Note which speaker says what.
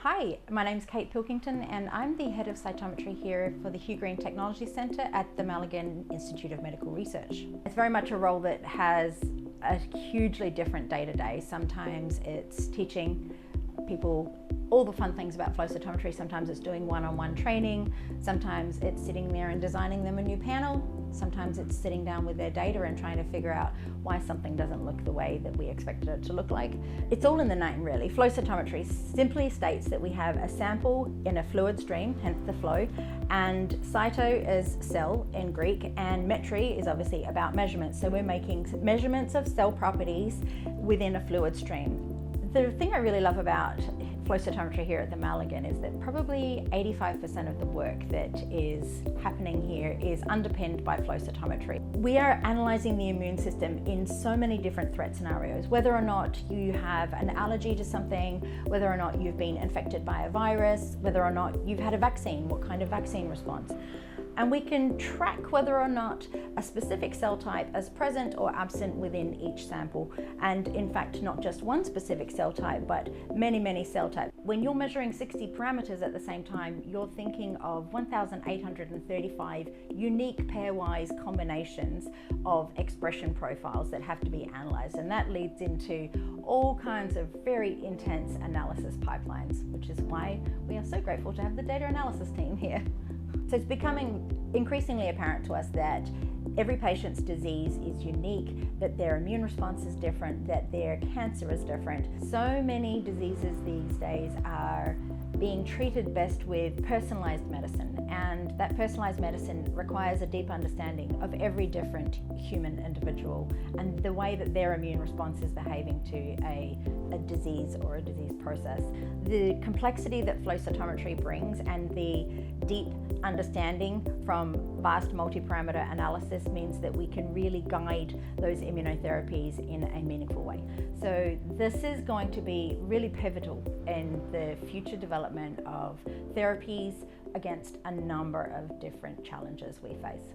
Speaker 1: Hi, my name is Kate Pilkington and I'm the head of cytometry here for the Hugh Green Technology Centre at the Malaghan Institute of Medical Research. It's very much a role that has a hugely different day-to-day. Sometimes it's teaching people all the fun things about flow cytometry. Sometimes it's doing one-on-one training. Sometimes it's sitting there and designing them a new panel. Sometimes it's sitting down with their data and trying to figure out why something doesn't look the way that we expected it to look like. It's all in the name, really. Flow cytometry simply states that we have a sample in a fluid stream, hence the flow, and cyto is cell in Greek, and metry is obviously about measurements. So we're making measurements of cell properties within a fluid stream. The thing I really love about flow cytometry here at the Malaghan is that probably 85% of the work that is happening here is underpinned by flow cytometry. We are analysing the immune system in so many different threat scenarios, whether or not you have an allergy to something, whether or not you've been infected by a virus, whether or not you've had a vaccine, what kind of vaccine response. And we can track whether or not a specific cell type is present or absent within each sample. And in fact, not just one specific cell type, but many cell types. When you're measuring 60 parameters at the same time, you're thinking of 1,835 unique pairwise combinations of expression profiles that have to be analyzed. And that leads into all kinds of very intense analysis pipelines, which is why we are so grateful to have the data analysis team here. So it's becoming increasingly apparent to us that every patient's disease is unique, that their immune response is different, that their cancer is different. So many diseases these days are being treated best with personalized medicine, and that personalized medicine requires a deep understanding of every different human individual and the way that their immune response is behaving to a disease or a disease process. The complexity that flow cytometry brings and the deep understanding from vast multi-parameter analysis means that we can really guide those immunotherapies in a meaningful way. So this is going to be really pivotal in the future development of therapies against a number of different challenges we face.